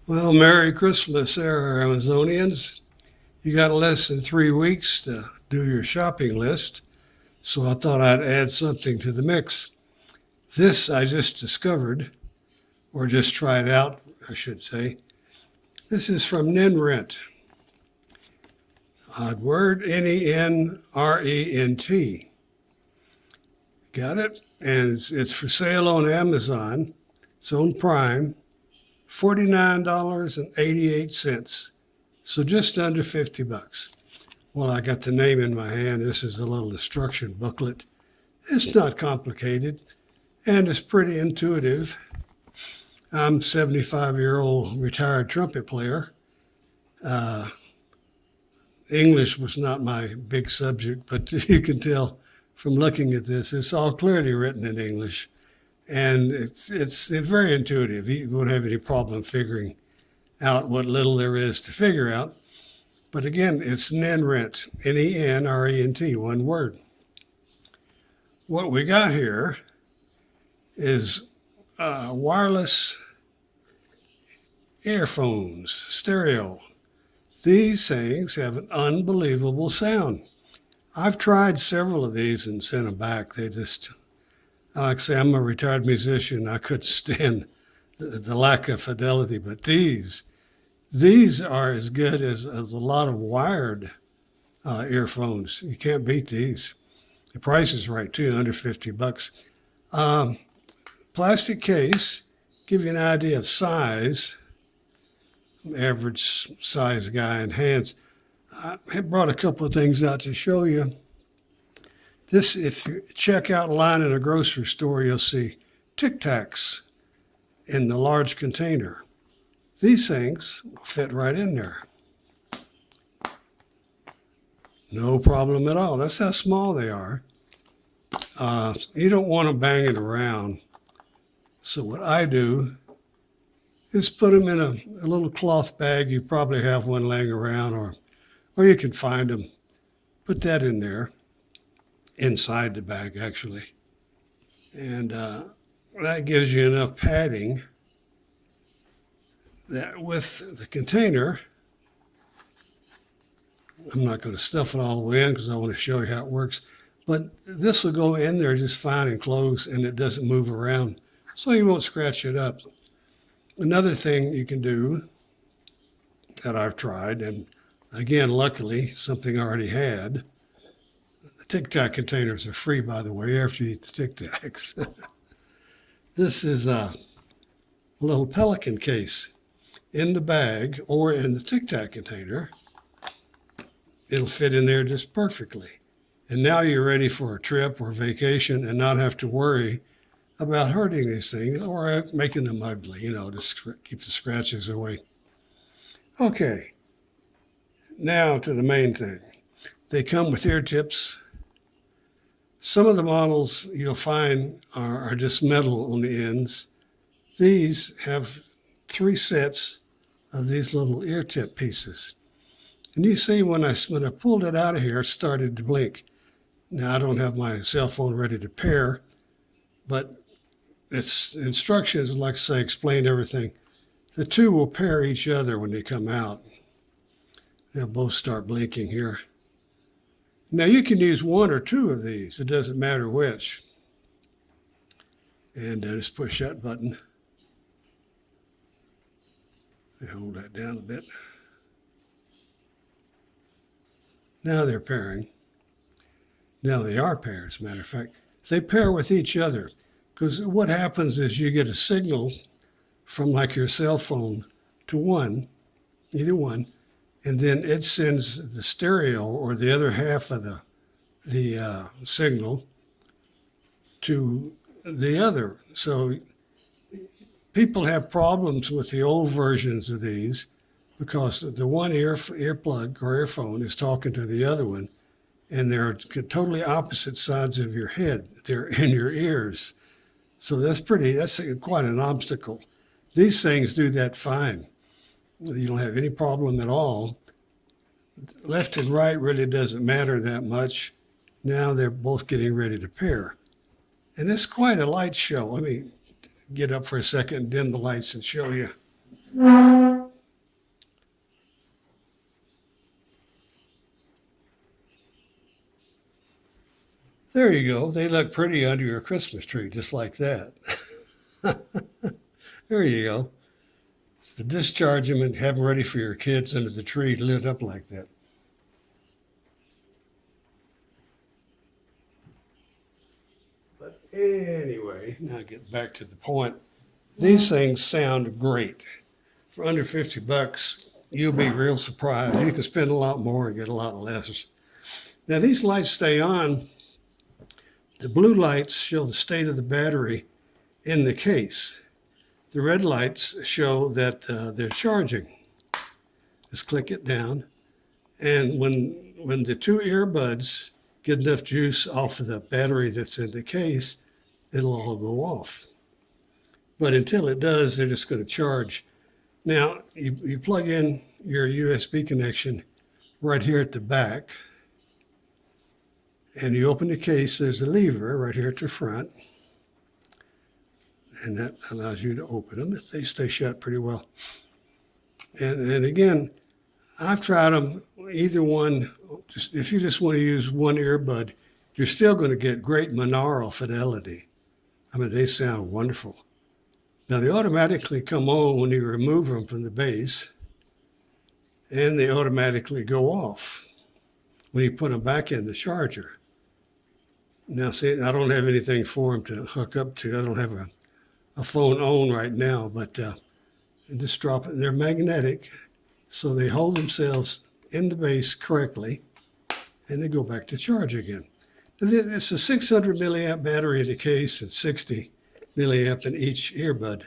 Well, Merry Christmas there, Amazonians. You got less than 3 weeks to do your shopping list, so I thought I'd add something to the mix. This I just discovered, or just tried out, I should say. This is from Nenrent. Odd word, Nenrent. Got it? And it's for sale on Amazon. It's on Prime. $49.88. So just under 50 bucks. Well, I got the name in my hand. This is a little instruction booklet. It's not complicated and it's pretty intuitive. I'm a 75-year-old retired trumpet player. English was not my big subject, but you can tell from looking at this, it's all clearly written in English. And it's very intuitive. You won't have any problem figuring out what little there is to figure out. But again, it's Nenrent, Nenrent, one word. What we got here is wireless earphones, stereo. These things have an unbelievable sound. I've tried several of these and sent them back. They just, like I say, I'm a retired musician. I couldn't stand the lack of fidelity, but these are as good as a lot of wired earphones. You can't beat these. The price is right too, under 50 bucks. Plastic case, give you an idea of size. Average size guy in hands. I brought a couple of things out to show you. This, if you check out a line in a grocery store, you'll see Tic Tacs in the large container. These things fit right in there. No problem at all. That's how small they are. You don't want them banging around. So what I do is put them in a little cloth bag. You probably have one laying around, or you can find them. Put that in there, inside the bag actually. And that gives you enough padding that with the container, I'm not going to stuff it all the way in because I want to show you how it works, but this will go in there just fine and close, and it doesn't move around, so you won't scratch it up. Another thing you can do that I've tried, and again, luckily, something I already had. The Tic Tac containers are free, by the way, after you eat the Tic Tacs. This is a little Pelican case. In the bag or in the Tic Tac container, it'll fit in there just perfectly. And now you're ready for a trip or vacation and not have to worry about hurting these things or making them ugly, to keep the scratches away. Okay, now to the main thing. They come with ear tips. Some of the models you'll find are just metal on the ends. These have 3 sets of these little ear tip pieces. And you see when I pulled it out of here, it started to blink. Now I don't have my cell phone ready to pair, but its instructions, like I say, explain everything. The two will pair each other when they come out. They'll both start blinking here. Now you can use 1 or 2 of these. It doesn't matter which. And just push that button. Hold that down a bit. Now they're pairing. Now they are paired, as a matter of fact. They pair with each other because what happens is you get a signal from like your cell phone to either one, and then it sends the stereo or the other half of the signal to the other. So people have problems with the old versions of these because the one earplug or earphone is talking to the other one, and they're totally opposite sides of your head. They're in your ears. So that's quite an obstacle. These things do that fine. You don't have any problem at all. Left and right really doesn't matter that much. Now they're both getting ready to pair. And it's quite a light show. Let me get up for a second, dim the lights and show you. There you go. They look pretty under your Christmas tree, just like that. There you go. It's to discharge them and have them ready for your kids under the tree lit up like that. But anyway, now get back to the point. These things sound great. For under 50 bucks, you'll be real surprised. You can spend a lot more and get a lot less. Now these lights stay on. The blue lights show the state of the battery in the case. The red lights show that they're charging. Just click it down. And when the two earbuds get enough juice off of the battery that's in the case, it'll all go off. But until it does, they're just going to charge. Now, you plug in your USB connection right here at the back, and you open the case. There's a lever right here at the front, and that allows you to open them. They stay shut pretty well. And again, I've tried them, either one. If you just want to use one earbud, you're still going to get great monaural fidelity. I mean, they sound wonderful. Now, they automatically come on when you remove them from the base, and they automatically go off when you put them back in the charger. Now, see, I don't have anything for them to hook up to. I don't have a phone on right now, but just drop it. They're magnetic, so they hold themselves in the base correctly, and they go back to charge again. It's a 600 milliamp battery in the case and 60 milliamp in each earbud.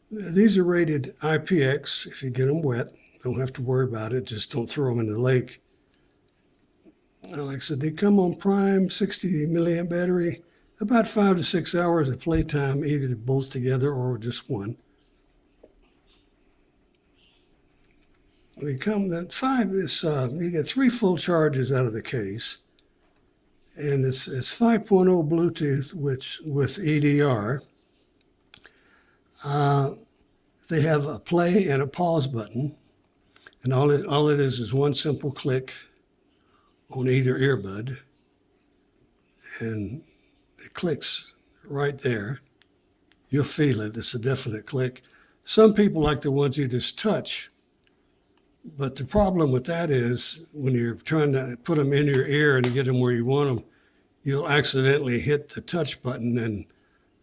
These are rated IPX. If you get them wet, don't have to worry about it. Just don't throw them in the lake. Like I said, they come on prime 60 milliamp battery, about 5 to 6 hours of playtime, either both together or just one. They come at 5. You get 3 full charges out of the case. And it's 5.0 Bluetooth, which with EDR. They have a play and a pause button, and all it is one simple click on either earbud, and it clicks right there. You'll feel it. It's a definite click. Some people like the ones you just touch, but the problem with that is when you're trying to put them in your ear and get them where you want them, you'll accidentally hit the touch button, and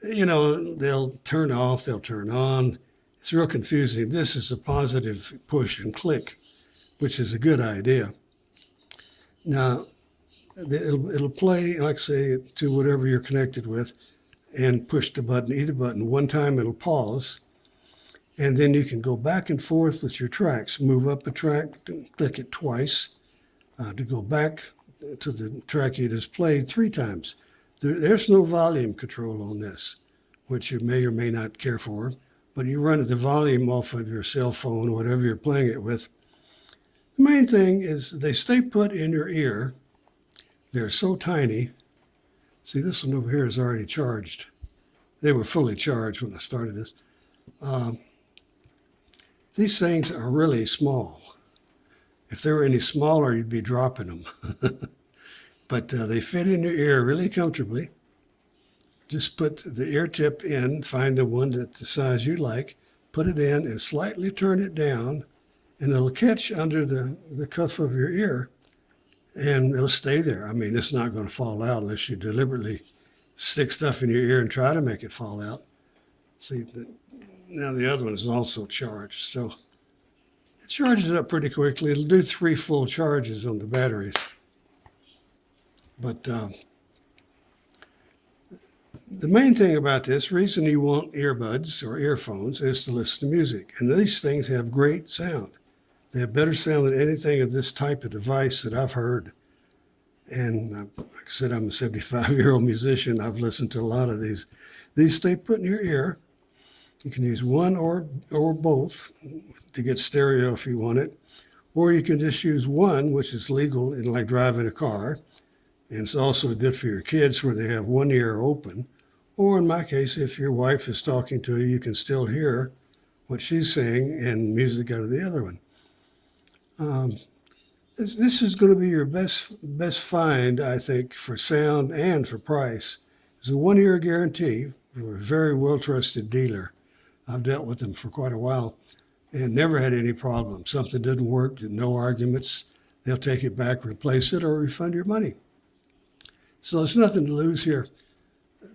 they'll turn off, they'll turn on. It's real confusing. This is a positive push and click, which is a good idea. Now, it'll play, like I say, to whatever you're connected with, and push the button, either button. One time it'll pause, and then you can go back and forth with your tracks. Move up a track, click it twice to go back to the track you just played 3 times. There's no volume control on this, which you may or may not care for, but you run the volume off of your cell phone, whatever you're playing it with. The main thing is they stay put in your ear. They're so tiny. See, this one over here is already charged. They were fully charged when I started this. These things are really small. If they were any smaller, you'd be dropping them. But they fit in your ear really comfortably. Just put the ear tip in, find the one that the size you like, put it in and slightly turn it down, and it'll catch under the cuff of your ear, and it'll stay there. I mean, it's not going to fall out unless you deliberately stick stuff in your ear and try to make it fall out. See, now the other one is also charged, so it charges up pretty quickly. It'll do 3 full charges on the batteries. But the main thing about this, reason you want earbuds or earphones, is to listen to music. And these things have great sound. They have better sound than anything of this type of device that I've heard. And like I said, I'm a 75-year-old musician. I've listened to a lot of these. These stay put in your ear. You can use one or both to get stereo if you want it. Or you can just use one, which is legal in like driving a car. And it's also good for your kids where they have one ear open. Or in my case, if your wife is talking to you, you can still hear what she's saying and music out of the other one. This is going to be your best find, I think, for sound and for price. It's a 1 year guarantee. We're a very well trusted dealer. I've dealt with them for quite a while and never had any problems. Something didn't work, no arguments. They'll take it back, replace it, or refund your money. So there's nothing to lose here.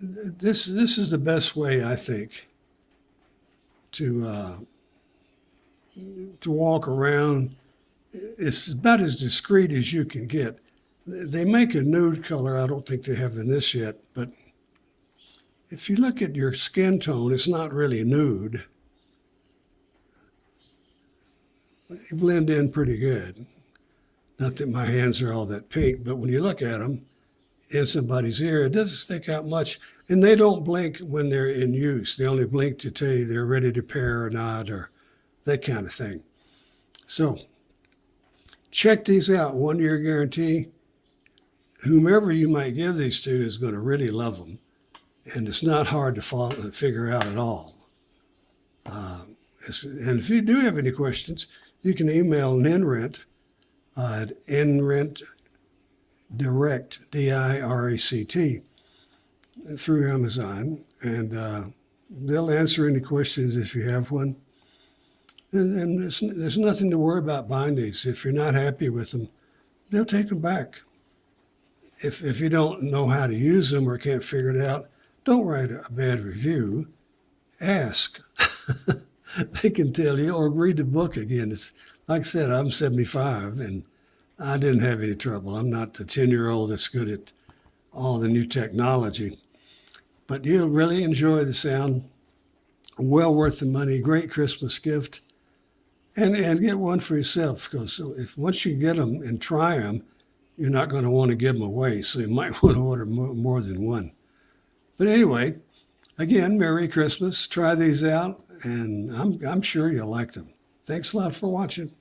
This is the best way, I think, to walk around. It's about as discreet as you can get. They make a nude color. I don't think they have in this yet, but if you look at your skin tone, it's not really nude. They blend in pretty good. Not that my hands are all that pink, but when you look at them in somebody's ear, it doesn't stick out much. And they don't blink when they're in use. They only blink to tell you they're ready to pair or not, or that kind of thing. So check these out. 1 year guarantee. Whomever you might give these to is going to really love them. And it's not hard to figure out at all. And if you do have any questions, you can email NNRent at NRent Direct, DIRECT, through Amazon. And they'll answer any questions if you have one. And there's nothing to worry about buying these. If you're not happy with them, they'll take them back. If you don't know how to use them or can't figure it out, don't write a bad review. Ask. They can tell you, or read the book again. It's like I said, I'm 75 and I didn't have any trouble. I'm not the 10-year-old that's good at all the new technology. But you'll really enjoy the sound. Well worth the money. Great Christmas gift. And get one for yourself, because if once you get them and try them, you're not going to want to give them away. So you might want to order more than one. But anyway, again, Merry Christmas. Try these out, and I'm sure you'll like them. Thanks a lot for watching.